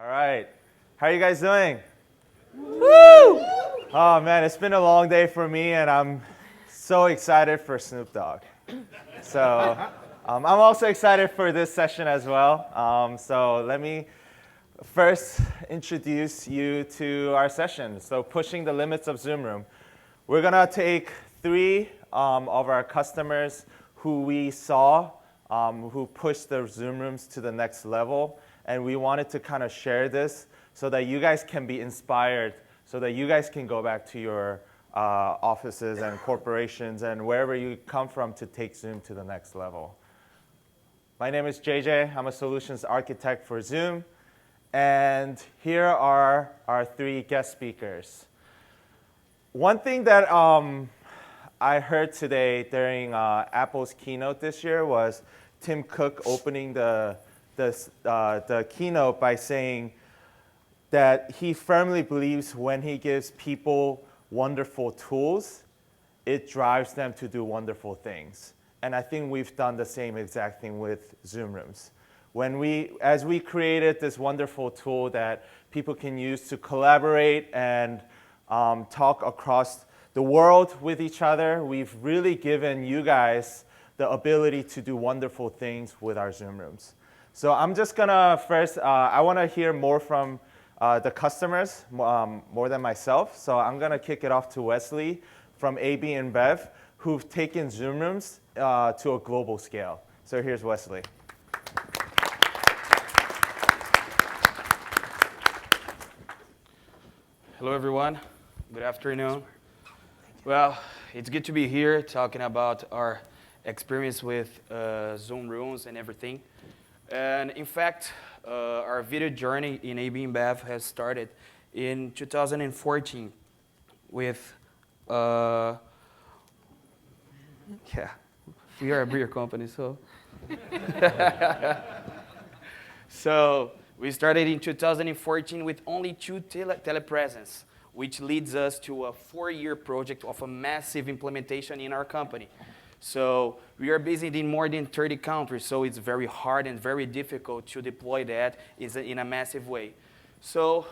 All right. How are you guys doing? Woo! Oh man, it's been a long day for me, and I'm so excited for Snoop Dogg. So I'm also excited for this session as well. So let me first introduce you to our session. So pushing the limits of Zoom Room. We're gonna take three of our customers who we saw who pushed their Zoom Rooms to the next level. And we wanted to kind of share this so that you guys can be inspired, so that you guys can go back to your offices and corporations and wherever you come from to take Zoom to the next level. My name is JJ. I'm a solutions architect for Zoom. And here are our three guest speakers. One thing that I heard today during Apple's keynote this year was Tim Cook opening the keynote by saying that he firmly believes when he gives people wonderful tools, it drives them to do wonderful things. And I think we've done the same exact thing with Zoom Rooms. As we created this wonderful tool that people can use to collaborate and talk across the world with each other, we've really given you guys the ability to do wonderful things with our Zoom Rooms. So I'm just gonna first, I wanna hear more from the customers, more than myself. So I'm gonna kick it off to Wesley from AB InBev, who've taken Zoom Rooms to a global scale. So here's Wesley. Hello, everyone. Good afternoon. Well, it's good to be here talking about our experience with Zoom Rooms and everything. And in fact, our video journey in AB InBev has started in 2014 with, we are a beer company, so. So we started in 2014 with only two telepresence, which leads us to a 4-year project of a massive implementation in our company. So we are busy in more than 30 countries, so it's very hard and very difficult to deploy that in a massive way. So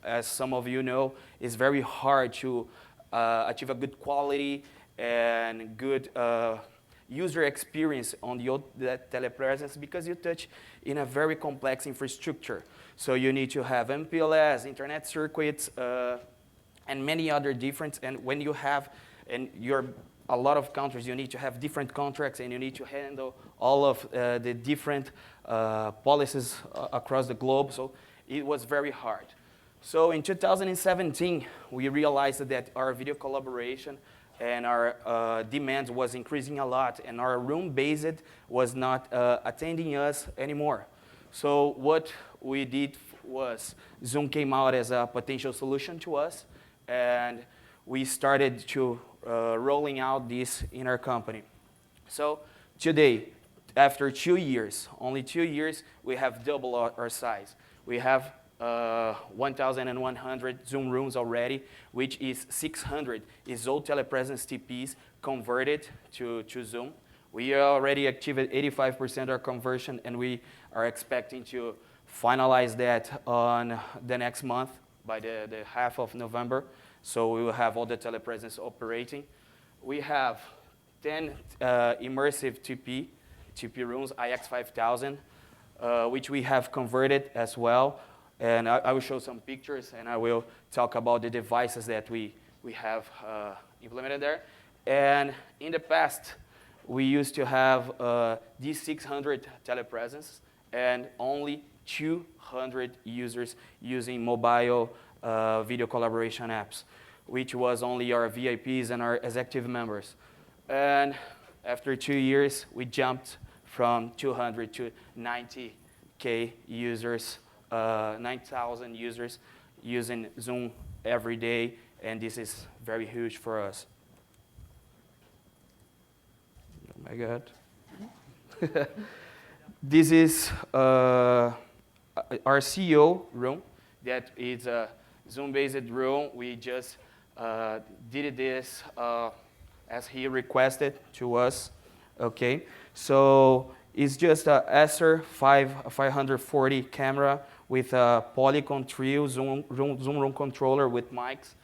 as some of you know, it's very hard to achieve a good quality and good user experience on that telepresence because you touch in a very complex infrastructure. So you need to have MPLS, internet circuits, and many other different. And when you have, a lot of countries, you need to have different contracts, and you need to handle all of the different policies across the globe. So it was very hard. So in 2017, we realized that our video collaboration and our demand was increasing a lot, and our room-based was not attending us anymore. So what we did was Zoom came out as a potential solution to us, and we started to rolling out this in our company. So today, after 2 years, only 2 years, we have double our size. We have 1,100 Zoom Rooms already, which is 600 is all telepresence TPs converted to Zoom. We already achieved 85% our conversion, and we are expecting to finalize that on the next month by the half of November. So we will have all the telepresence operating. We have 10 immersive TP rooms, IX5000, which we have converted as well. And I will show some pictures, and I will talk about the devices that we have implemented there. And in the past, we used to have these 600 telepresence and only 200 users using mobile video collaboration apps, which was only our VIPs and our executive members. And after 2 years, we jumped from 200 to 90K users, 9,000 users using Zoom every day, and this is very huge for us. Oh my God. This is our CEO room. That is a Zoom-based room. We just did this as he requested to us. Okay, so It's just a Acer 540 camera with a Polycon Trio zoom room controller with mics.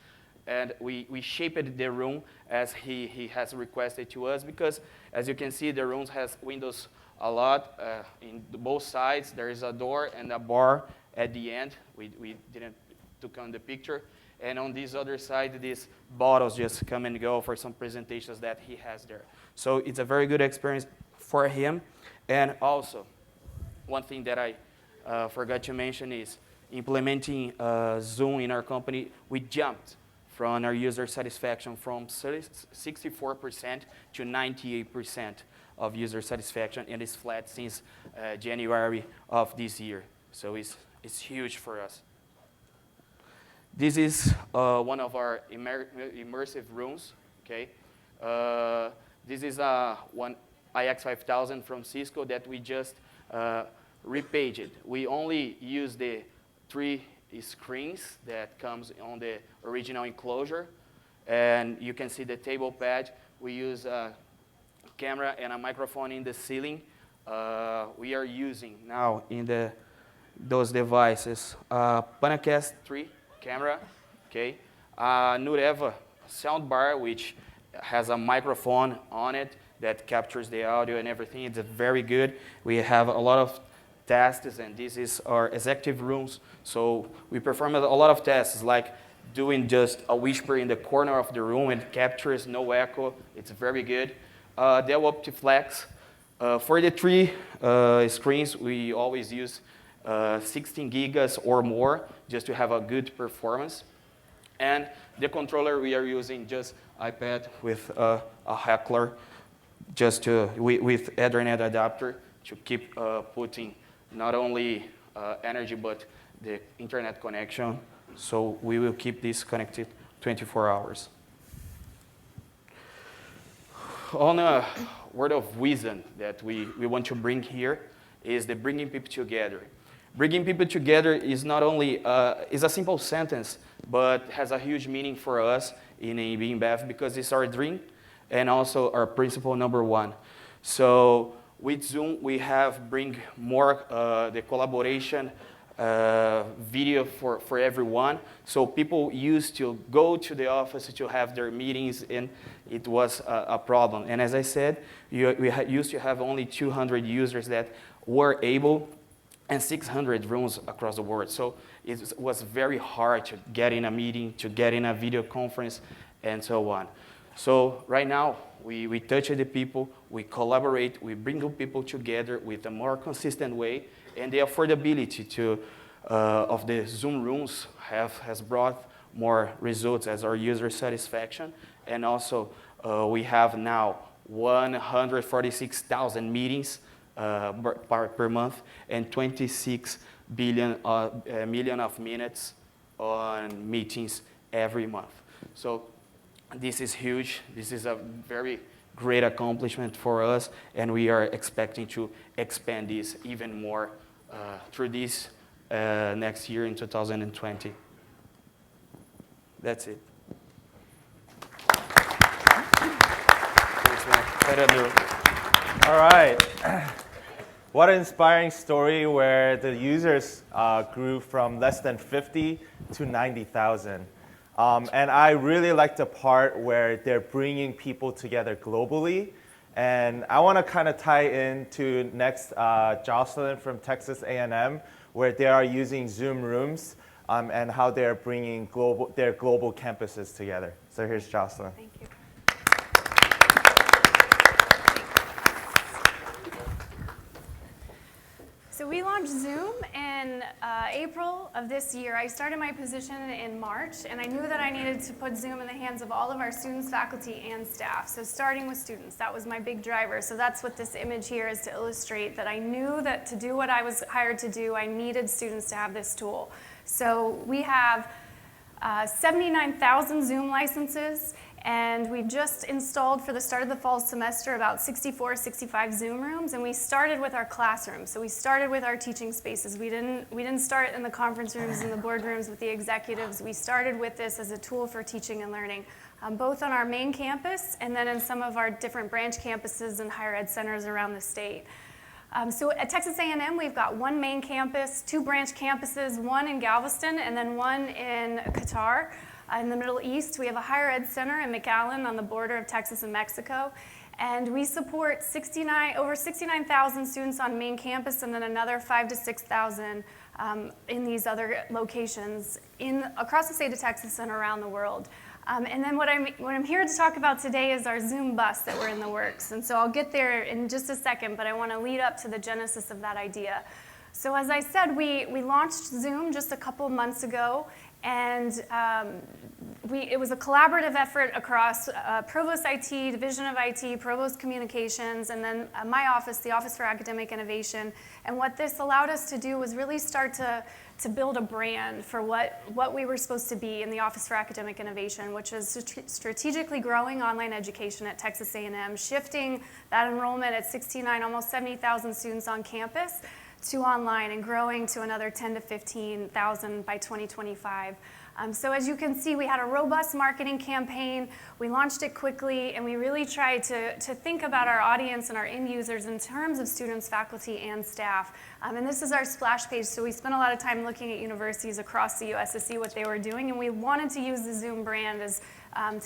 And we shaped the room as he has requested to us because, as you can see, the room has windows a lot in both sides. There is a door and a bar at the end. We didn't took on the picture. And on this other side, these bottles just come and go for some presentations that he has there. So it's a very good experience for him. And also, one thing that I forgot to mention is implementing Zoom in our company. We jumped from our user satisfaction from 64% to 98% of user satisfaction, and it's flat since January of this year. So it's huge for us. This is one of our immersive rooms, okay? This is one IX5000 from Cisco that we just repaged. We only use the 3 screens that comes on the original enclosure, and you can see the table pad. We use a camera and a microphone in the ceiling. We are using now in those devices Panacast 3 camera, okay? Nureva soundbar, which has a microphone on it that captures the audio and everything. It's very good. We have a lot of tests, and this is our executive rooms. So we perform a lot of tests, like doing just a whisper in the corner of the room and captures no echo. It's very good. Dell OptiFlex. For the 3 screens, we always use 16 gigas or more just to have a good performance. And the controller, we are using just iPad with a Heckler just with Ethernet adapter to keep putting not only energy but the internet connection. So we will keep this connected 24 hours. On a word of wisdom that we want to bring here is the bringing people together. Bringing people together is not only is a simple sentence, but has a huge meaning for us in InBev because it's our dream and also our principle number 1. So with Zoom, we have bring more the collaboration video for everyone. So people used to go to the office to have their meetings, and it was a problem. And as I said, we used to have only 200 users that were able, and 600 rooms across the world. So it was very hard to get in a meeting, to get in a video conference, and so on. So right now, we touch the people, we collaborate, we bring the people together with a more consistent way, and the affordability of the Zoom rooms has brought more results as our user satisfaction. And also, we have now 146,000 meetings per month and 26 million of minutes on meetings every month. So this is huge. This is a very great accomplishment for us, and we are expecting to expand this even more through this next year in 2020. That's it. All right. What an inspiring story where the users grew from less than 50 to 90,000. And I really like the part where they're bringing people together globally. And I want to kind of tie into next Jocelyn from Texas A&M, where they are using Zoom rooms and how they're bringing their global campuses together. So here's Jocelyn. Thank you. So we launched Zoom in April of this year. I started my position in March, and I knew that I needed to put Zoom in the hands of all of our students, faculty, and staff. So starting with students, that was my big driver. So that's what this image here is to illustrate, that I knew that to do what I was hired to do, I needed students to have this tool. So we have 79,000 Zoom licenses, and we just installed for the start of the fall semester about 64, 65 Zoom rooms, and we started with our classrooms. So we started with our teaching spaces. We didn't start in the conference rooms and the boardrooms with the executives. We started with this as a tool for teaching and learning, both on our main campus and then in some of our different branch campuses and higher ed centers around the state. So at Texas A&M, we've got one main campus, two branch campuses, one in Galveston, and then one in Qatar. In the Middle East, we have a higher ed center in McAllen on the border of Texas and Mexico. And we support over 69,000 students on main campus, and then another 5,000 to 6,000 in these other locations across the state of Texas and around the world. And then what I'm here to talk about today is our Zoom bus that we're in the works. And so I'll get there in just a second, but I want to lead up to the genesis of that idea. So as I said, we launched Zoom just a couple months ago, and it was a collaborative effort across Provost IT, Division of IT, Provost Communications, and then my office, the Office for Academic Innovation. And what this allowed us to do was really start to build a brand for what we were supposed to be in the Office for Academic Innovation, which is strategically growing online education at Texas A&M, shifting that enrollment at 69, almost 70,000 students on campus to online and growing to another 10 to 15,000 by 2025. So as you can see, we had a robust marketing campaign. We launched it quickly, and we really tried to think about our audience and our end users in terms of students, faculty, and staff. And this is our splash page, so we spent a lot of time looking at universities across the U.S. to see what they were doing, and we wanted to use the Zoom brand as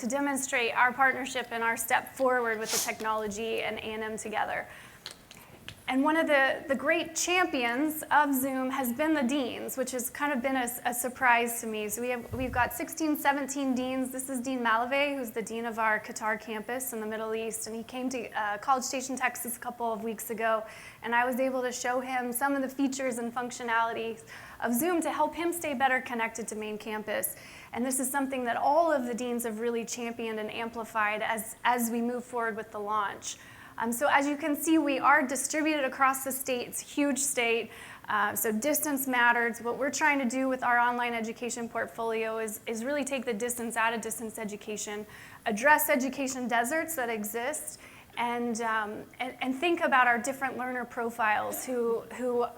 to demonstrate our partnership and our step forward with the technology and A&M together. And one of the great champions of Zoom has been the deans, which has kind of been a surprise to me. So we've got 16, 17 deans. This is Dean Malavey, who's the dean of our Qatar campus in the Middle East. And he came to College Station, Texas a couple of weeks ago. And I was able to show him some of the features and functionalities of Zoom to help him stay better connected to main campus. And this is something that all of the deans have really championed and amplified as we move forward with the launch. So as you can see, we are distributed across the state. It's a huge state, so distance matters. What we're trying to do with our online education portfolio is really take the distance out of distance education, address education deserts that exist, and think about our different learner profiles who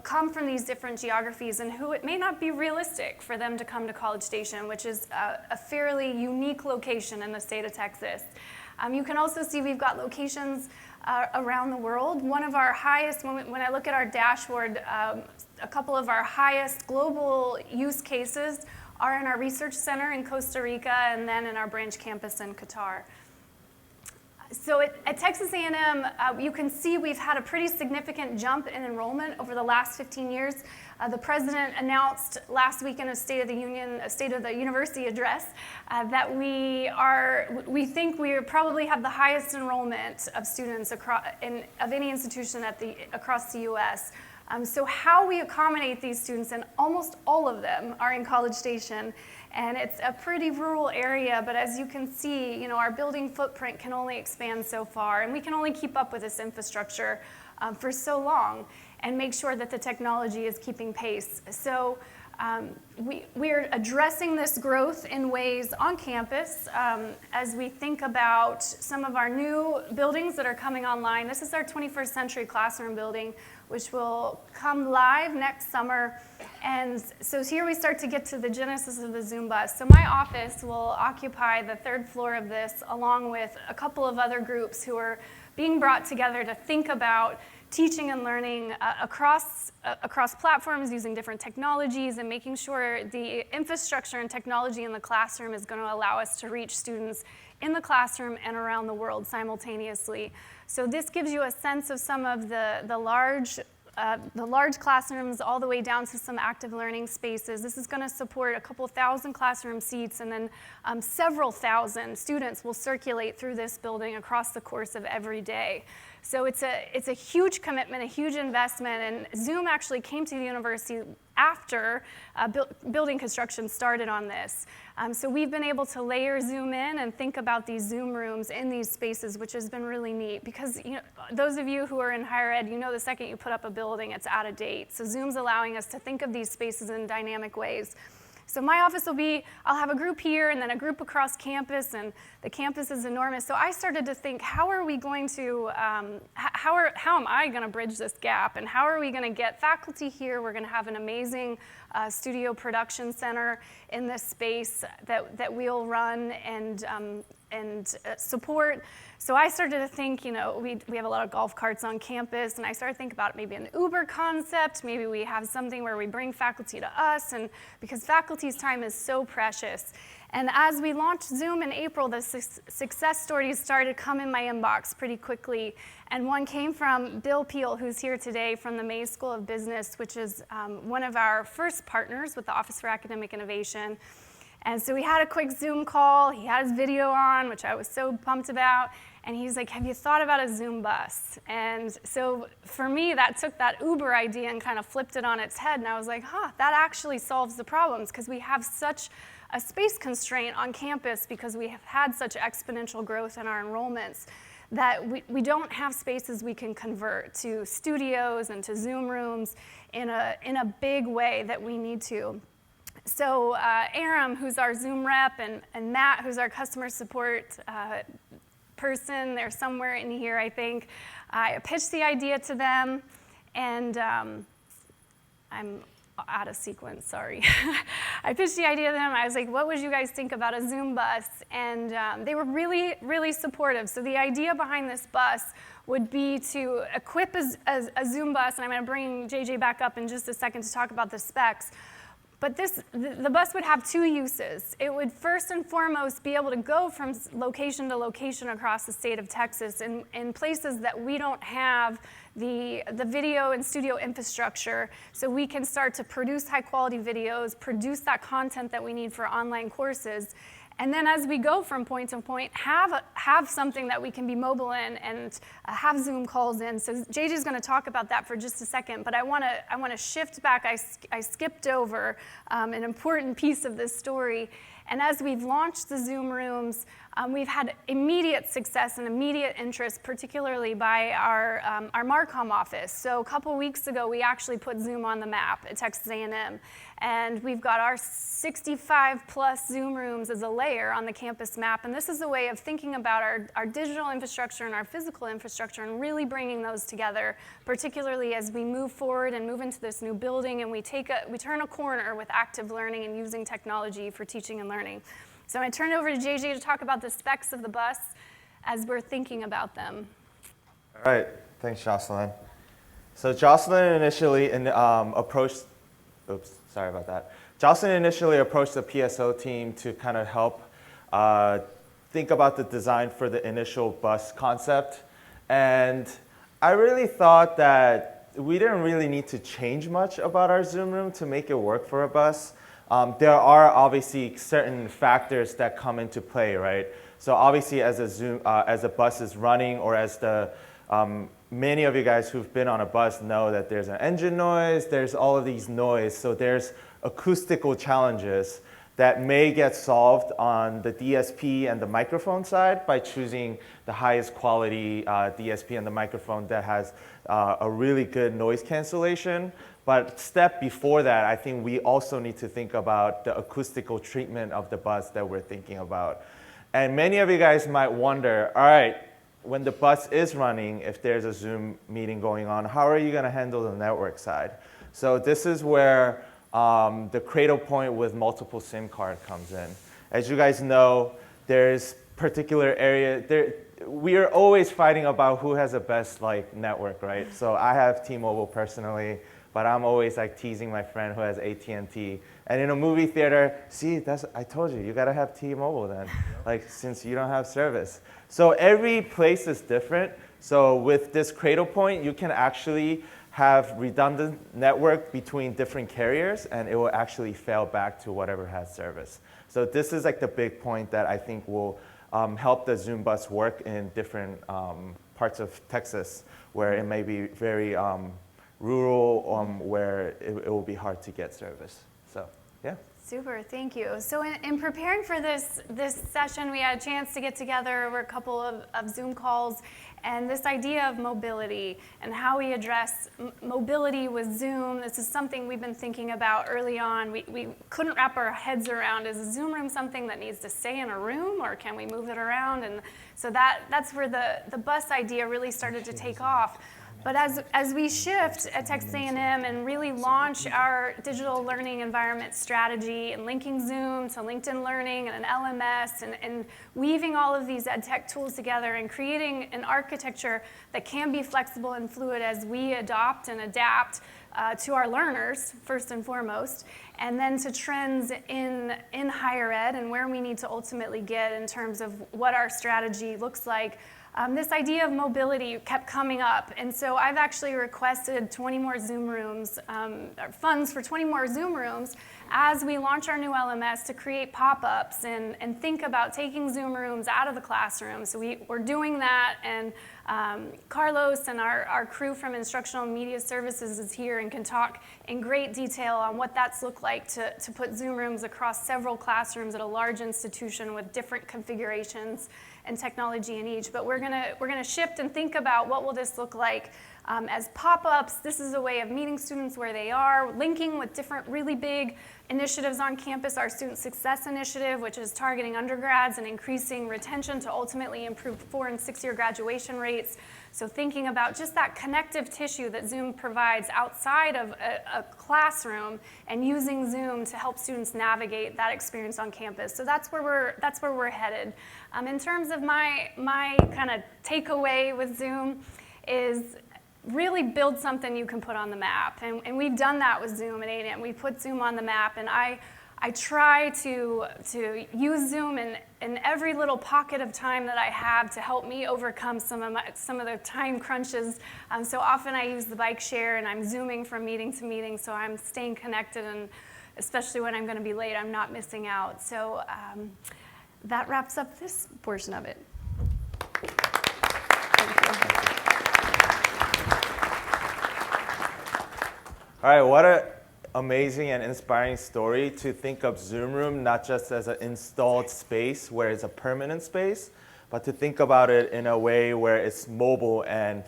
come from these different geographies and who it may not be realistic for them to come to College Station, which is a fairly unique location in the state of Texas. You can also see we've got locations around the world. One of our highest, when I look at our dashboard, a couple of our highest global use cases are in our research center in Costa Rica and then in our branch campus in Qatar. So at Texas A&M, you can see we've had a pretty significant jump in enrollment over the last 15 years. The president announced last week in a State of the Union, a State of the University address, that we think we probably have the highest enrollment of students of any institution across the U.S. So how we accommodate these students, and almost all of them are in College Station, and it's a pretty rural area, but as you can see, our building footprint can only expand so far, and we can only keep up with this infrastructure for so long and make sure that the technology is keeping pace. So we're addressing this growth in ways on campus as we think about some of our new buildings that are coming online. This is our 21st Century Classroom building, which will come live next summer. And so here we start to get to the genesis of the Zoom bus. So my office will occupy the third floor of this, along with a couple of other groups who are being brought together to think about teaching and learning across platforms using different technologies and making sure the infrastructure and technology in the classroom is going to allow us to reach students in the classroom and around the world simultaneously. So this gives you a sense of some of the large classrooms all the way down to some active learning spaces. This is going to support a couple thousand classroom seats, and then several thousand students will circulate through this building across the course of every day. So it's a huge commitment, a huge investment, and Zoom actually came to the university after building construction started on this. So we've been able to layer Zoom in and think about these Zoom rooms in these spaces, which has been really neat because those of you who are in higher ed, the second you put up a building, it's out of date. So Zoom's allowing us to think of these spaces in dynamic ways. So my office I'll have a group here and then a group across campus, and the campus is enormous. So I started to think, how are we going to, how am I going to bridge this gap, and how are we going to get faculty here? We're going to have an amazing studio production center in this space that we'll run and support. So I started to think, we have a lot of golf carts on campus, and I started to think about maybe an Uber concept. Maybe we have something where we bring faculty to us, and because faculty's time is so precious. And as we launched Zoom in April, the success stories started to come in my inbox pretty quickly. And one came from Bill Peel, who's here today from the May School of Business, which is one of our first partners with the Office for Academic Innovation. And so we had a quick Zoom call. He had his video on, which I was so pumped about. And he's like, have you thought about a Zoom bus? And so for me, that took that Uber idea and kind of flipped it on its head. And I was like, that actually solves the problems, because we have such a space constraint on campus because we have had such exponential growth in our enrollments that we don't have spaces we can convert to studios and to Zoom rooms in a big way that we need to. So Aram, who's our Zoom rep, and Matt, who's our customer support person, they're somewhere in here, I think. I pitched the idea to them, and I'm out of sequence, sorry. I pitched the idea to them. I was like, what would you guys think about a Zoom bus? And they were really, really supportive. So the idea behind this bus would be to equip a Zoom bus, and I'm going to bring JJ back up in just a second to talk about the specs. But the bus would have two uses. It would first and foremost be able to go from location to location across the state of Texas in places that we don't have the video and studio infrastructure, so we can start to produce high quality videos, produce that content that we need for online courses. And then as we go from point to point, have something that we can be mobile in and have Zoom calls in. So JJ's going to talk about that for just a second, but I want to shift back. I skipped over an important piece of this story. And as we've launched the Zoom rooms, we've had immediate success and immediate interest, particularly by our Marcom office. So a couple weeks ago, we actually put Zoom on the map at Texas A&M. And we've got our 65 plus Zoom rooms as a layer on the campus map. And this is a way of thinking about our digital infrastructure and our physical infrastructure and really bringing those together, particularly as we move forward and move into this new building and we turn a corner with active learning and using technology for teaching and learning. So I'm going to turn it over to JJ to talk about the specs of the bus as we're thinking about them. All right, thanks, Jocelyn. So Jocelyn initially approached the PSO team to kind of help think about the design for the initial bus concept. And I really thought that we didn't really need to change much about our Zoom room to make it work for a bus. There are obviously certain factors that come into play, right? So obviously as a bus is running, or as many of you guys who've been on a bus know that there's an engine noise, there's all of these noise, so there's acoustical challenges that may get solved on the DSP and the microphone side by choosing the highest quality DSP and the microphone that has a really good noise cancellation. But step before that, I think we also need to think about the acoustical treatment of the bus that we're thinking about. And many of you guys might wonder, all right, when the bus is running, if there's a Zoom meeting going on, how are you going to handle the network side? So this is where the cradle point with multiple SIM card comes in. As you guys know, there's particular area, we are always fighting about who has the best network, right? So I have T-Mobile personally, but I'm always teasing my friend who has AT&T. And in a movie theater, see, I told you, you gotta have T-Mobile then, since you don't have service. So every place is different. So with this cradle point, you can actually have redundant network between different carriers, and it will actually fail back to whatever has service. So this is the big point that I think will help the Zoom bus work in different parts of Texas where it may be very rural, where it will be hard to get service. So, yeah. Super, thank you. So in preparing for this session, we had a chance to get together over a couple of Zoom calls, and this idea of mobility and how we address mobility with Zoom. This is something we've been thinking about early on. We couldn't wrap our heads around, is a Zoom room something that needs to stay in a room, or can we move it around? And so that's where the bus idea really started to take off. But as we shift at Texas A&M and really launch our digital learning environment strategy and linking Zoom to LinkedIn Learning and an LMS and weaving all of these ed tech tools together and creating an architecture that can be flexible and fluid as we adopt and adapt to our learners, first and foremost, and then to trends in higher ed and where we need to ultimately get in terms of what our strategy looks like. This idea of mobility kept coming up, and so I've actually requested 20 more Zoom rooms, funds for 20 more Zoom rooms as we launch our new LMS to create pop-ups and think about taking Zoom rooms out of the classroom. So we're doing that, and Carlos and our crew from Instructional Media Services is here and can talk in great detail on what that's looked like to put Zoom rooms across several classrooms at a large institution with different configurations and technology in each. But we're gonna shift and think about what will this look like as pop-ups. This is a way of meeting students where they are, linking with different really big initiatives on campus. Our Student Success Initiative, which is targeting undergrads and increasing retention to ultimately improve 4- and 6-year graduation rates. So thinking about just that connective tissue that Zoom provides outside of a classroom and using Zoom to help students navigate that experience on campus. So that's where we're headed. In terms of my kind of takeaway with Zoom is really build something you can put on the map. And we've done that with Zoom at A&M. We put Zoom on the map, and I try to use Zoom in every little pocket of time that I have to help me overcome some of the time crunches. So often I use the bike share, and I'm Zooming from meeting to meeting, so I'm staying connected, and especially when I'm going to be late, I'm not missing out. So that wraps up this portion of it. Thank you. All right, what an amazing and inspiring story to think of Zoom Room not just as an installed space where it's a permanent space, but to think about it in a way where it's mobile and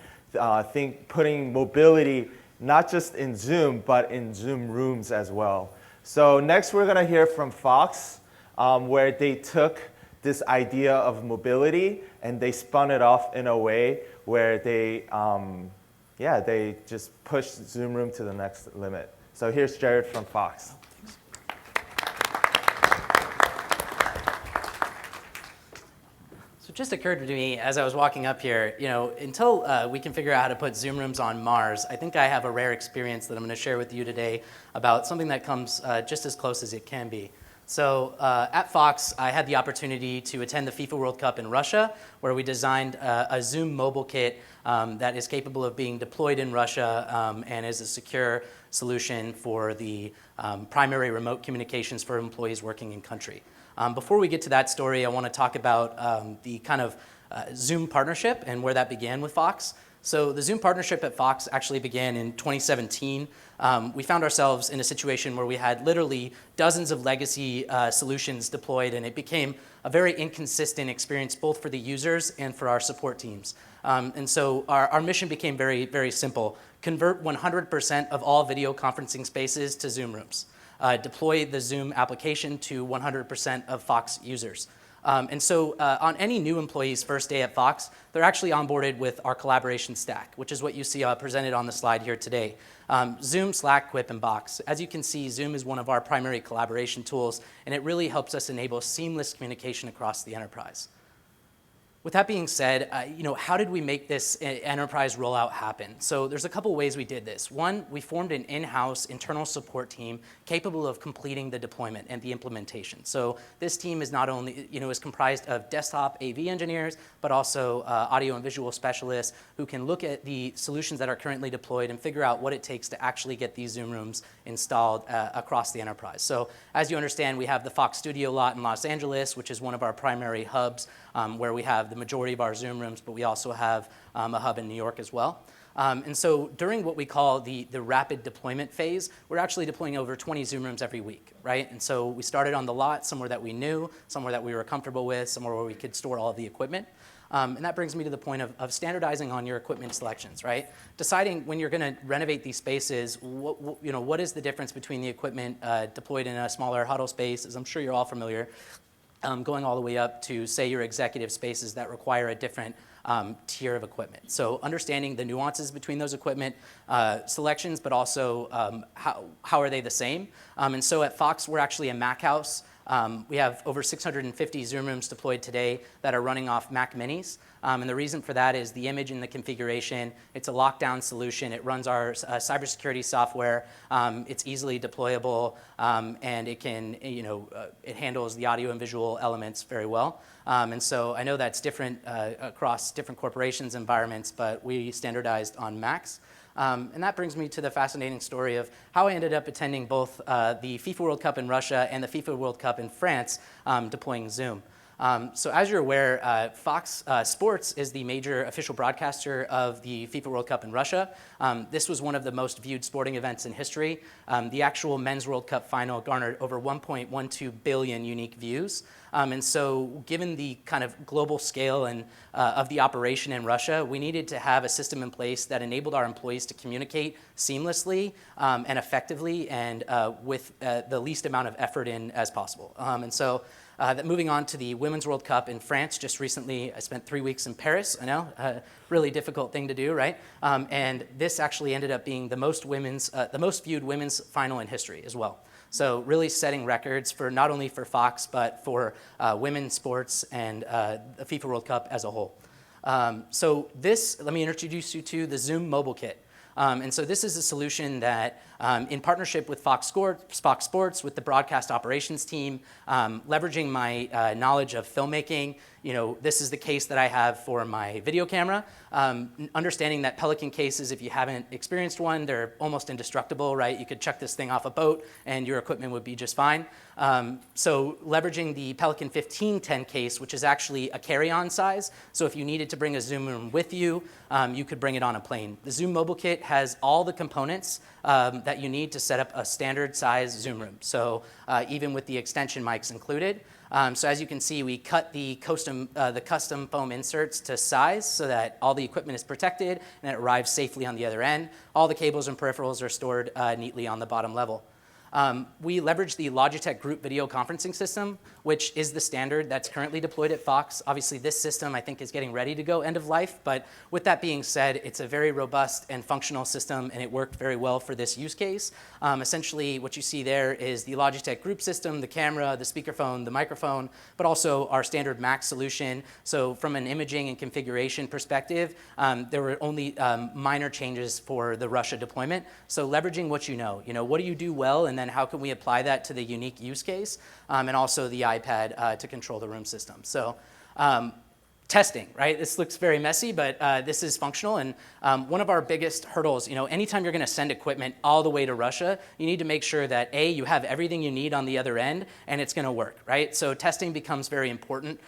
putting mobility not just in Zoom, but in Zoom rooms as well. So next we're gonna hear from Fox, where they took this idea of mobility and they spun it off in a way where they just pushed Zoom Room to the next limit. So here's Jared from Fox. So it just occurred to me as I was walking up here, until we can figure out how to put Zoom rooms on Mars, I think I have a rare experience that I'm going to share with you today about something that comes just as close as it can be. So at Fox, I had the opportunity to attend the FIFA World Cup in Russia, where we designed a Zoom mobile kit that is capable of being deployed in Russia and is a secure solution for the primary remote communications for employees working in country. Before we get to that story, I want to talk about the kind of Zoom partnership and where that began with Fox. So the Zoom partnership at Fox actually began in 2017. We found ourselves in a situation where we had literally dozens of legacy solutions deployed, and it became a very inconsistent experience both for the users and for our support teams. And so our mission became very, very simple. Convert 100% of all video conferencing spaces to Zoom rooms. Deploy the Zoom application to 100% of Fox users. And so on any new employee's first day at Fox, they're actually onboarded with our collaboration stack, which is what you see presented on the slide here today. Zoom, Slack, Quip, and Box. As you can see, Zoom is one of our primary collaboration tools, and it really helps us enable seamless communication across the enterprise. With that being said, how did we make this enterprise rollout happen? So there's a couple ways we did this. One, we formed an in-house internal support team capable of completing the deployment and the implementation. So this team is not only, is comprised of desktop AV engineers, but also audio and visual specialists who can look at the solutions that are currently deployed and figure out what it takes to actually get these Zoom rooms installed across the enterprise. So as you understand, we have the Fox Studio lot in Los Angeles, which is one of our primary hubs where we have the majority of our Zoom rooms, but we also have a hub in New York as well. And so during what we call the rapid deployment phase, we're actually deploying over 20 Zoom rooms every week, right? And so we started on the lot, somewhere that we knew, somewhere that we were comfortable with, somewhere where we could store all of the equipment. And that brings me to the point of standardizing on your equipment selections, right? Deciding when you're going to renovate these spaces, what is the difference between the equipment deployed in a smaller huddle space, as I'm sure you're all familiar, going all the way up to, say, your executive spaces that require a different tier of equipment. So understanding the nuances between those equipment selections, but also how are they the same. And so at Fox, we're actually a Mac house. We have over 650 Zoom rooms deployed today that are running off Mac Minis. And the reason for that is the image and the configuration. It's a lockdown solution. It runs our cybersecurity software. It's easily deployable, and it can, it handles the audio and visual elements very well. And so I know that's different across different corporations' environments, but we standardized on Macs. And that brings me to the fascinating story of how I ended up attending both the FIFA World Cup in Russia and the FIFA World Cup in France, deploying Zoom. So as you're aware, Fox Sports is the major official broadcaster of the FIFA World Cup in Russia. This was one of the most viewed sporting events in history. The actual Men's World Cup final garnered over 1.12 billion unique views. And so given the kind of global scale and of the operation in Russia, we needed to have a system in place that enabled our employees to communicate seamlessly and effectively and with the least amount of effort in as possible. And so moving on to the Women's World Cup in France just recently, I spent 3 weeks in Paris. I know, really difficult thing to do, right? And this actually ended up being the most viewed women's final in history as well. So really setting records for not only for Fox, but for women's sports and the FIFA World Cup as a whole. So let me introduce you to the Zoom mobile kit. And so this is a solution that, in partnership with Fox Sports, with the broadcast operations team, leveraging my knowledge of filmmaking, this is the case that I have for my video camera. Understanding that Pelican cases, if you haven't experienced one, they're almost indestructible, right? You could chuck this thing off a boat and your equipment would be just fine. So leveraging the Pelican 1510 case, which is actually a carry-on size. So if you needed to bring a Zoom room with you, you could bring it on a plane. The Zoom mobile kit has all the components that you need to set up a standard size Zoom room. So even with the extension mics included. So as you can see, we cut the custom foam inserts to size so that all the equipment is protected and it arrives safely on the other end. All the cables and peripherals are stored neatly on the bottom level. We leverage the Logitech group video conferencing system, which is the standard that's currently deployed at Fox. Obviously, this system, I think, is getting ready to go end of life. But with that being said, it's a very robust and functional system, and it worked very well for this use case. Essentially, what you see there is the Logitech group system, the camera, the speakerphone, the microphone, but also our standard Mac solution. So from an imaging and configuration perspective, there were only minor changes for the Russia deployment. So leveraging what you know, what do you do well, and then how can we apply that to the unique use case, and also the iPad to control the room system. So testing, right? This looks very messy, but this is functional. And one of our biggest hurdles, anytime you're going to send equipment all the way to Russia, you need to make sure that A, you have everything you need on the other end, and it's going to work, right? So testing becomes very important.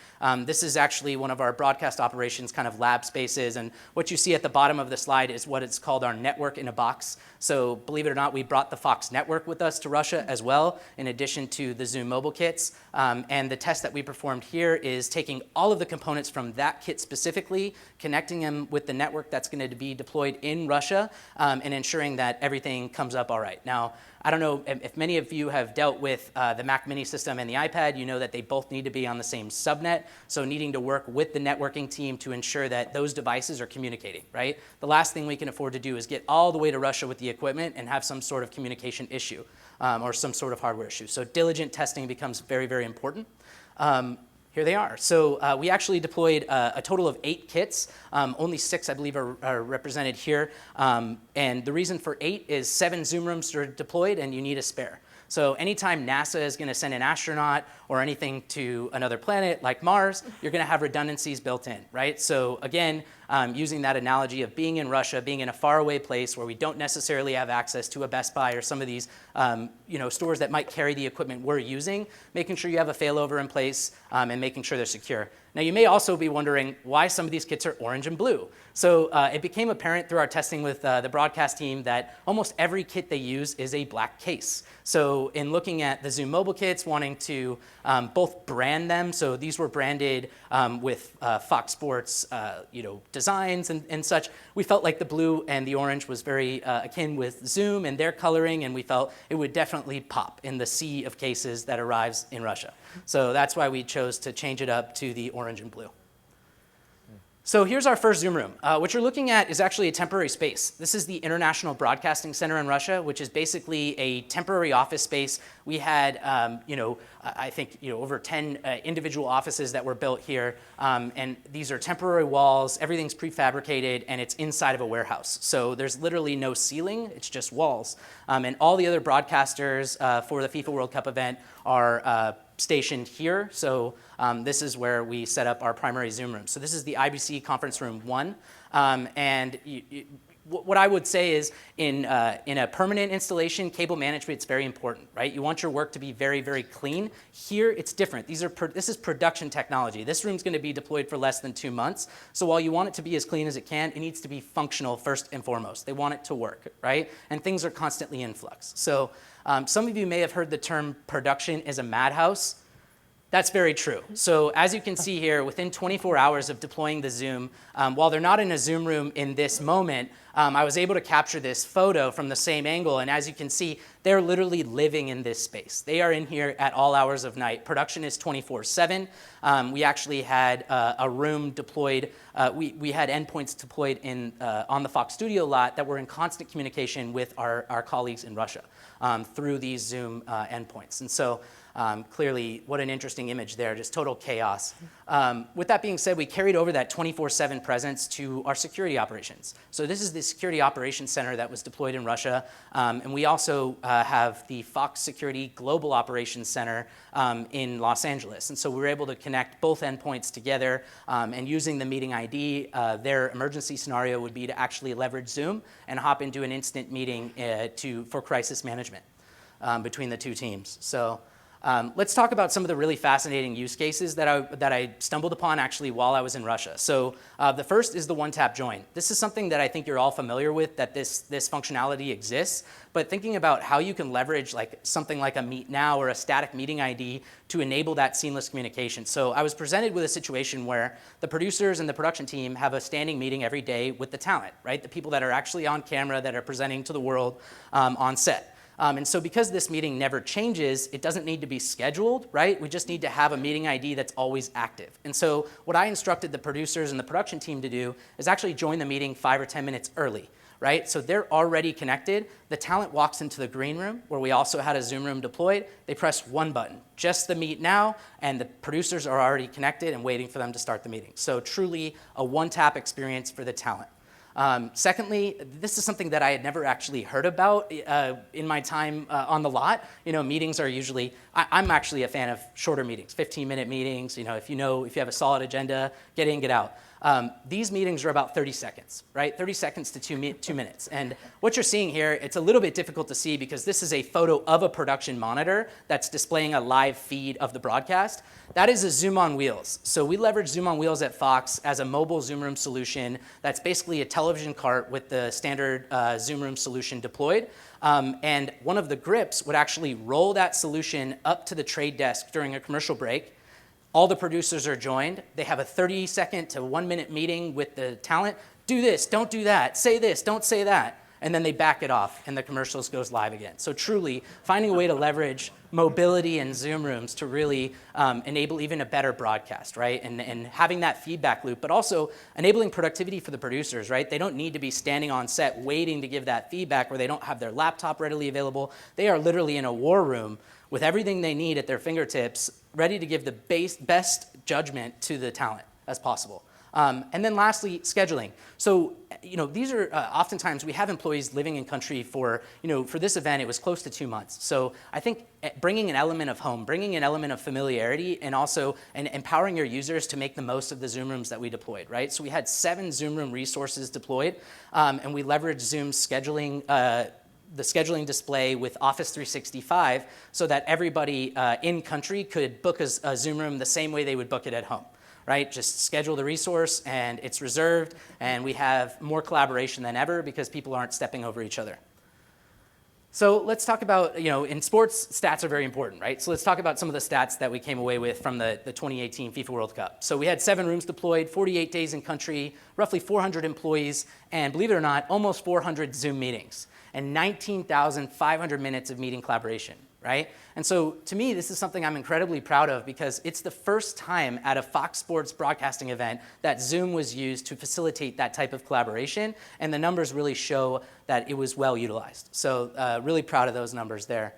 This is actually one of our broadcast operations kind of lab spaces. And what you see at the bottom of the slide is what it's called our network in a box. So believe it or not, we brought the Fox network with us to Russia as well, in addition to the Zoom mobile kits. And the test that we performed here is taking all of the components from that kit specifically, connecting them with the network that's going to be deployed in Russia, and ensuring that everything comes up all right. Now, I don't know if many of you have dealt with the Mac Mini system and the iPad. You know that they both need to be on the same subnet, so needing to work with the networking team to ensure that those devices are communicating, right? The last thing we can afford to do is get all the way to Russia with the equipment and have some sort of communication issue or some sort of hardware issue. So diligent testing becomes very, very important. Here they are. So we actually deployed a total of 8 kits. Only 6, I believe, are represented here. And the reason for 8 is 7 Zoom rooms are deployed, and you need a spare. So anytime NASA is going to send an astronaut or anything to another planet like Mars, you're going to have redundancies built in, right? So again, using that analogy of being in Russia, being in a faraway place where we don't necessarily have access to a Best Buy or some of these stores that might carry the equipment we're using, making sure you have a failover in place and making sure they're secure. Now, you may also be wondering why some of these kits are orange and blue. So it became apparent through our testing with the broadcast team that almost every kit they use is a black case. So in looking at the Zoom mobile kits, wanting to both brand them, so these were branded with Fox Sports designs and such, we felt like the blue and the orange was very akin with Zoom and their coloring, and we felt it would definitely pop in the sea of cases that arrives in Russia. So that's why we chose to change it up to the orange and blue. So here's our first Zoom room. What you're looking at is actually a temporary space. This is the International Broadcasting Center in Russia, which is basically a temporary office space. We had, I think, over 10 individual offices that were built here, and these are temporary walls. Everything's prefabricated, and it's inside of a warehouse. So there's literally no ceiling; it's just walls. And all the other broadcasters for the FIFA World Cup event are stationed here. So this is where we set up our primary Zoom room. So this is the IBC Conference Room 1. What I would say is in a permanent installation, cable management is very important, right? You want your work to be very, very clean. Here, it's different. This is production technology. This room's going to be deployed for less than 2 months. So while you want it to be as clean as it can, it needs to be functional first and foremost. They want it to work, right? And things are constantly in flux. So some of you may have heard the term production is a madhouse. That's very true. So as you can see here, within 24 hours of deploying the Zoom, while they're not in a Zoom room in this moment, I was able to capture this photo from the same angle. And as you can see, they're literally living in this space. They are in here at all hours of night. Production is 24/7. We actually had a room deployed. We had endpoints deployed on the Fox Studio lot that were in constant communication with our colleagues in Russia through these Zoom endpoints. And so clearly, what an interesting image there, just total chaos. With that being said, we carried over that 24/7 presence to our security operations. So this is the Security Operations Center that was deployed in Russia. And we also have the Fox Security Global Operations Center in Los Angeles. And so we were able to connect both endpoints together. And using the meeting ID, their emergency scenario would be to actually leverage Zoom and hop into an instant meeting for crisis management between the two teams. So let's talk about some of the really fascinating use cases that I stumbled upon actually while I was in Russia. So the first is the one-tap join. This is something that I think you're all familiar with, that this functionality exists, but thinking about how you can leverage something like a Meet Now or a static meeting ID to enable that seamless communication. So I was presented with a situation where the producers and the production team have a standing meeting every day with the talent, right? The people that are actually on camera that are presenting to the world on set. And so because this meeting never changes, it doesn't need to be scheduled, right? We just need to have a meeting ID that's always active. And so what I instructed the producers and the production team to do is actually join the meeting 5 or 10 minutes early, right? So they're already connected. The talent walks into the green room where we also had a Zoom room deployed. They press one button, just the Meet Now, and the producers are already connected and waiting for them to start the meeting. So truly a one-tap experience for the talent. Secondly, this is something that I had never actually heard about in my time on the lot. Meetings are usually, I'm actually a fan of shorter meetings, 15-minute meetings. If you have a solid agenda, get in, get out. These meetings are about 30 seconds, right? 30 seconds to 2 minutes. And what you're seeing here, it's a little bit difficult to see because this is a photo of a production monitor that's displaying a live feed of the broadcast. That is a Zoom on Wheels. So we leverage Zoom on Wheels at Fox as a mobile Zoom room solution that's basically a television cart with the standard Zoom room solution deployed. And one of the grips would actually roll that solution up to the trade desk during a commercial break. All the producers are joined. They have a 30-second to 1-minute meeting with the talent. Do this, don't do that. Say this, don't say that. And then they back it off, and the commercials goes live again. So truly, finding a way to leverage mobility in Zoom rooms to really enable even a better broadcast, right? And having that feedback loop, but also enabling productivity for the producers, right? They don't need to be standing on set waiting to give that feedback where they don't have their laptop readily available. They are literally in a war room with everything they need at their fingertips, ready to give the best judgment to the talent as possible. And then lastly, scheduling. So, these are oftentimes we have employees living in country for this event, it was close to 2 months. So I think bringing an element of home, bringing an element of familiarity, and also empowering your users to make the most of the Zoom rooms that we deployed, right? So we had 7 Zoom room resources deployed, and we leveraged Zoom's scheduling, the scheduling display with Office 365 so that everybody in country could book a Zoom room the same way they would book it at home, right? Just schedule the resource and it's reserved, and we have more collaboration than ever because people aren't stepping over each other. So let's talk about, in sports, stats are very important, right? So let's talk about some of the stats that we came away with from the 2018 FIFA World Cup. So we had 7 rooms deployed, 48 days in country, roughly 400 employees, and believe it or not, almost 400 Zoom meetings, and 19,500 minutes of meeting collaboration, right? And so to me, this is something I'm incredibly proud of because it's the first time at a Fox Sports broadcasting event that Zoom was used to facilitate that type of collaboration, and the numbers really show that it was well utilized. So really proud of those numbers there.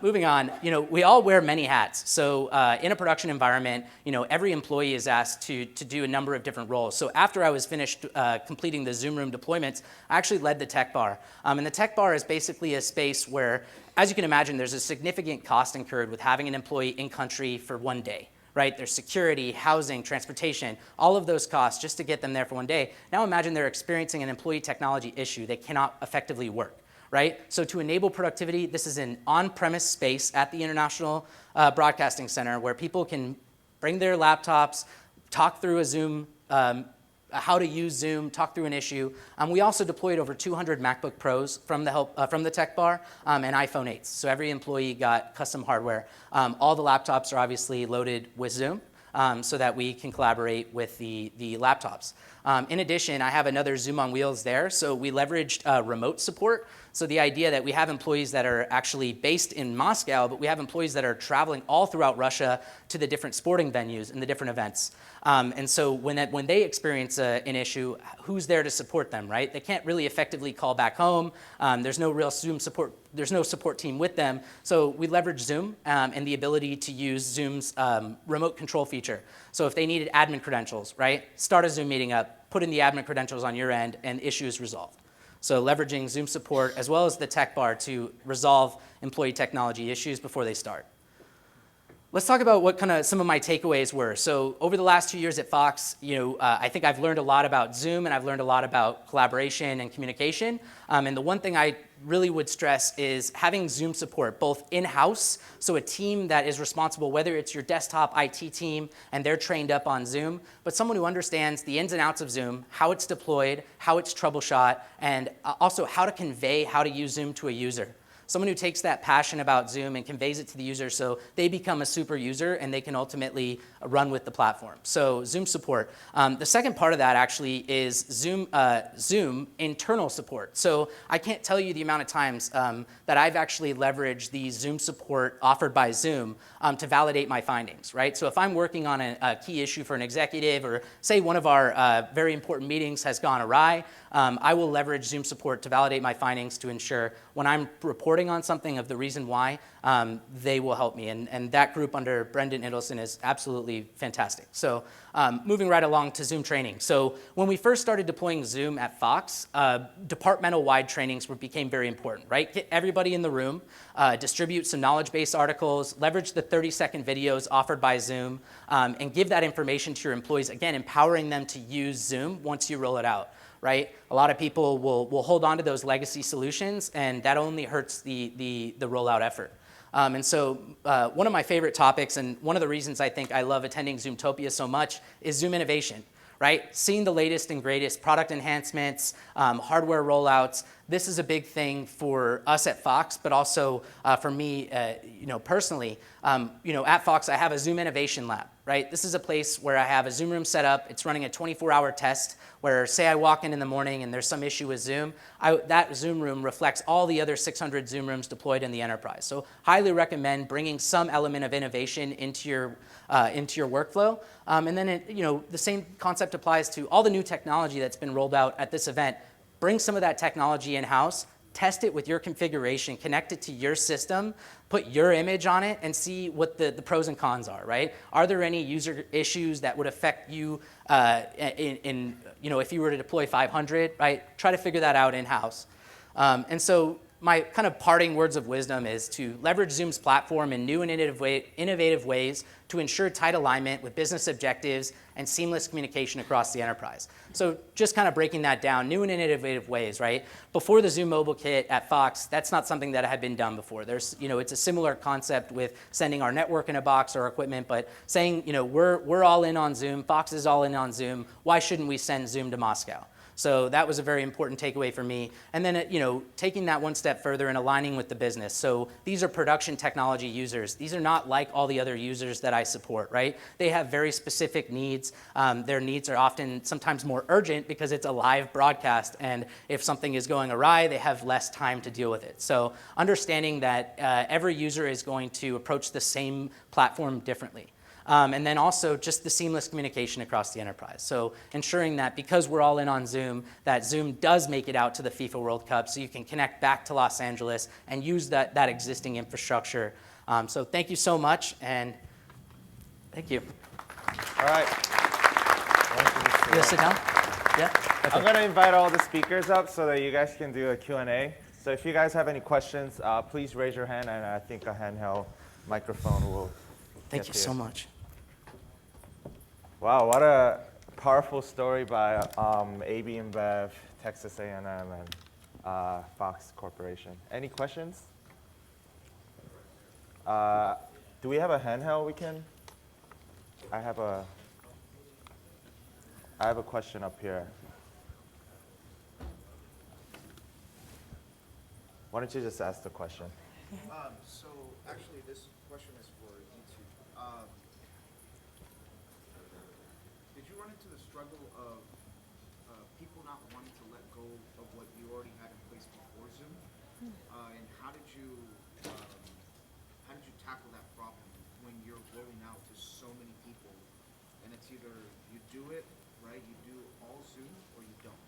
Moving on, we all wear many hats. So in a production environment, every employee is asked to do a number of different roles. So after I was finished completing the Zoom room deployments, I actually led the tech bar. And the tech bar is basically a space where, as you can imagine, there's a significant cost incurred with having an employee in country for one day. Right? There's security, housing, transportation, all of those costs just to get them there for one day. Now imagine they're experiencing an employee technology issue. They cannot effectively work. Right? So to enable productivity, this is an on-premise space at the International Broadcasting Center where people can bring their laptops, talk through a Zoom, how to use Zoom, talk through an issue. We also deployed over 200 MacBook Pros from the tech bar and iPhone 8s. So every employee got custom hardware. All the laptops are obviously loaded with Zoom so that we can collaborate with the laptops. In addition, I have another Zoom on Wheels there. So we leveraged remote support. So the idea that we have employees that are actually based in Moscow, but we have employees that are traveling all throughout Russia to the different sporting venues and the different events. And so when they experience an issue, who's there to support them, right? They can't really effectively call back home. There's no real Zoom support. There's no support team with them. So we leverage Zoom and the ability to use Zoom's remote control feature. So if they needed admin credentials, right? Start a Zoom meeting up, put in the admin credentials on your end, and issue is resolved. So leveraging Zoom support as well as the tech bar to resolve employee technology issues before they start. Let's talk about what some of my takeaways were. So over the last 2 years at Fox, I think I've learned a lot about Zoom and I've learned a lot about collaboration and communication. And the one thing I really would stress is having Zoom support both in-house, so a team that is responsible, whether it's your desktop IT team and they're trained up on Zoom, but someone who understands the ins and outs of Zoom, how it's deployed, how it's troubleshot, and also how to convey how to use Zoom to a user. Someone who takes that passion about Zoom and conveys it to the user so they become a super user and they can ultimately run with the platform. So Zoom support. The second part of that actually is Zoom internal support. So I can't tell you the amount of times that I've actually leveraged the Zoom support offered by Zoom to validate my findings, right? So if I'm working on a key issue for an executive or say one of our very important meetings has gone awry, I will leverage Zoom support to validate my findings to ensure when I'm reporting on something of the reason why, they will help me. And that group under Brendan Idelson is absolutely fantastic. So moving right along to Zoom training. So when we first started deploying Zoom at Fox, departmental-wide trainings became very important, right? Get everybody in the room, distribute some knowledge-based articles, leverage the 30-second videos offered by Zoom, and give that information to your employees, again, empowering them to use Zoom once you roll it out. Right? A lot of people will hold on to those legacy solutions, and that only hurts the rollout effort. And so one of my favorite topics, and one of the reasons I think I love attending Zoomtopia so much, is Zoom innovation. Right? Seeing the latest and greatest product enhancements, hardware rollouts. This is a big thing for us at Fox, but also for me, personally. At Fox, I have a Zoom Innovation Lab. Right? This is a place where I have a Zoom room set up. It's running a 24-hour test where, say, I walk in the morning and there's some issue with Zoom. That Zoom room reflects all the other 600 Zoom rooms deployed in the enterprise. So, highly recommend bringing some element of innovation into your workflow. And then, the same concept applies to all the new technology that's been rolled out at this event. Bring some of that technology in-house. Test it with your configuration, connect it to your system, put your image on it, and see what the pros and cons are, right? Are there any user issues that would affect you if you were to deploy 500, right? Try to figure that out in-house. And so my kind of parting words of wisdom is to leverage Zoom's platform in new and innovative ways to ensure tight alignment with business objectives and seamless communication across the enterprise. So just kind of breaking that down, new and innovative ways, right? Before the Zoom mobile kit at Fox, that's not something that had been done before. There's, it's a similar concept with sending our network in a box or equipment, but saying, we're all in on Zoom, Fox is all in on Zoom, why shouldn't we send Zoom to Moscow? So that was a very important takeaway for me. And then, taking that one step further and aligning with the business. So these are production technology users. These are not like all the other users that I support, right? They have very specific needs. Their needs are often sometimes more urgent because it's a live broadcast. And if something is going awry, they have less time to deal with it. So understanding that every user is going to approach the same platform differently. And then also just the seamless communication across the enterprise. So ensuring that because we're all in on Zoom, that Zoom does make it out to the FIFA World Cup so you can connect back to Los Angeles and use that existing infrastructure. So thank you so much, and thank you. All right. You guys sit down? Yeah? Okay. I'm going to invite all the speakers up so that you guys can do a Q&A. So if you guys have any questions, please raise your hand, and I think a handheld microphone will Thank you so much. Wow, what a powerful story by AB InBev, Texas A&M, and Fox Corporation. Any questions? Do we have a handheld we can? I have a question up here. Why don't you just ask the question? So actually, this question is for you two. Did you run into the struggle of people not wanting to let go of what you already had in place before Zoom? And how did you tackle that problem when you're rolling out to so many people, and it's either you do it right, you do all Zoom, or you don't?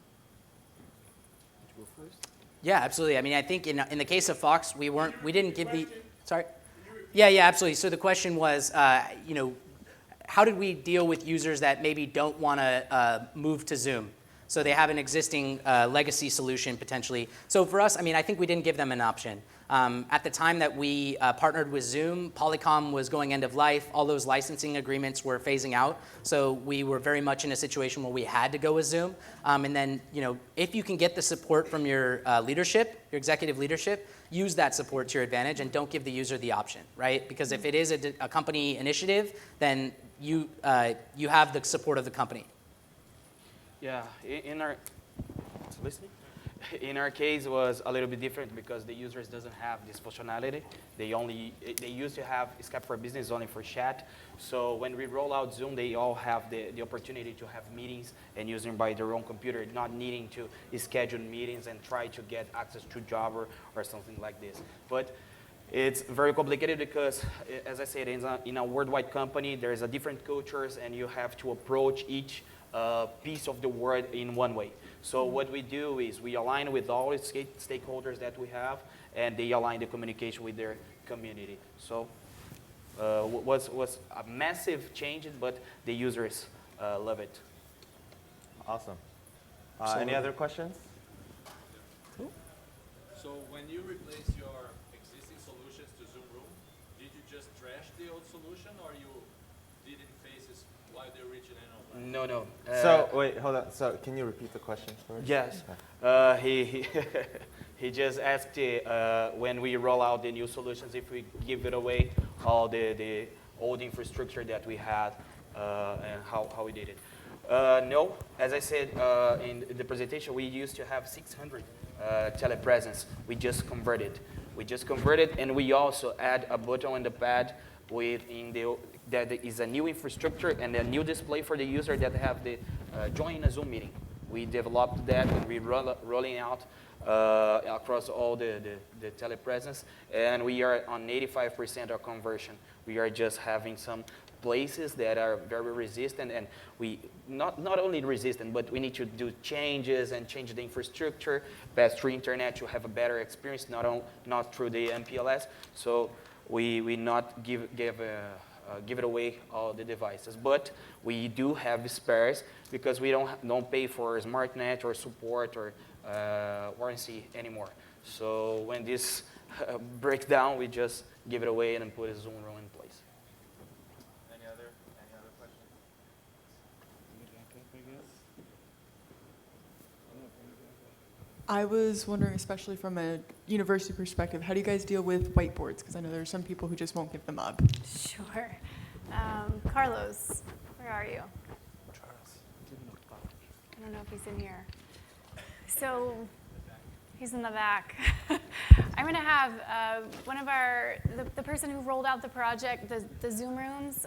Did you go first? Yeah, absolutely. I mean, I think in the case of Fox, we didn't give the, sorry? Yeah, absolutely. So the question was, how did we deal with users that maybe don't want to move to Zoom? So they have an existing legacy solution potentially. So for us, I mean, I think we didn't give them an option. At the time that we partnered with Zoom, Polycom was going end of life. All those licensing agreements were phasing out. So we were very much in a situation where we had to go with Zoom. And then, if you can get the support from your leadership, your executive leadership, use that support to your advantage and don't give the user the option, right? Because if it is a company initiative, then you have the support of the company. Yeah, in our case, it was a little bit different because the users doesn't have this functionality. They used to have Skype for Business only for chat. So when we roll out Zoom, they all have the opportunity to have meetings and using by their own computer, not needing to schedule meetings and try to get access to Java or something like this. But it's very complicated because, as I said, in a worldwide company, there's a different cultures, and you have to approach each piece of the world in one way. So what we do is we align with all the stakeholders that we have, and they align the communication with their community. So was a massive change, but the users love it. Awesome. Any other questions? So when you replace your existing solutions to Zoom Room, did you just trash the old solution, or you didn't face this while they're reaching end of life? No. So wait, hold on. So can you repeat the question first? Yes. He just asked when we roll out the new solutions if we give it away all the old infrastructure that we had and how we did it. No, as I said in the presentation, we used to have 600 telepresence. We just converted. And we also add a button on the pad that is a new infrastructure and a new display for the user that have the join a Zoom meeting. We developed that and we rolling out across all the telepresence, and we are on 85% of conversion. We are just having some places that are very resistant, and we not only resistant, but we need to do changes and change the infrastructure, pass through internet to have a better experience, not through the MPLS. So we not give it away all the devices, but we do have spares because we don't pay for SmartNet or support or warranty anymore. So when this breaks down, we just give it away and put a Zoom room in place. Any other questions? I was wondering, especially from a university perspective, how do you guys deal with whiteboards? Because I know there are some people who just won't give them up. Sure. Carlos, where are you? Charles. I don't know if he's in here. So he's in the back. I'm going to have one of the person who rolled out the project, the Zoom rooms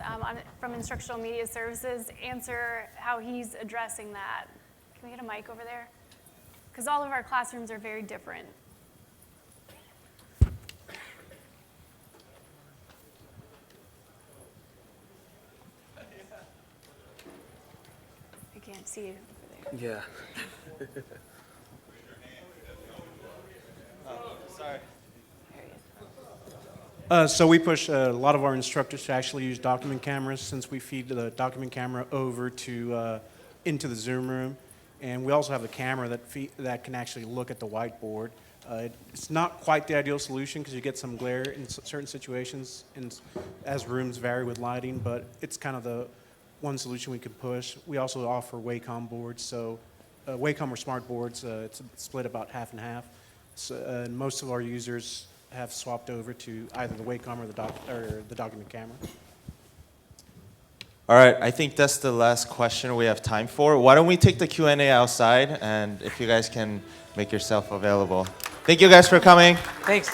from Instructional Media Services, answer how he's addressing that. Can we get a mic over there? Because all of our classrooms are very different. I can't see you over there. Yeah. Sorry. So we push a lot of our instructors to actually use document cameras, since we feed the document camera over to into the Zoom room, and we also have a camera that can actually look at the whiteboard. It's not quite the ideal solution because you get some glare in certain situations, and as rooms vary with lighting, but it's kind of the one solution we could push. We also offer Wacom boards, so Wacom or smart boards. It's split about half and half. So, and most of our users have swapped over to either the Wacom or the document camera. All right, I think that's the last question we have time for. Why don't we take the Q&A outside, and if you guys can make yourself available. Thank you guys for coming. Thanks.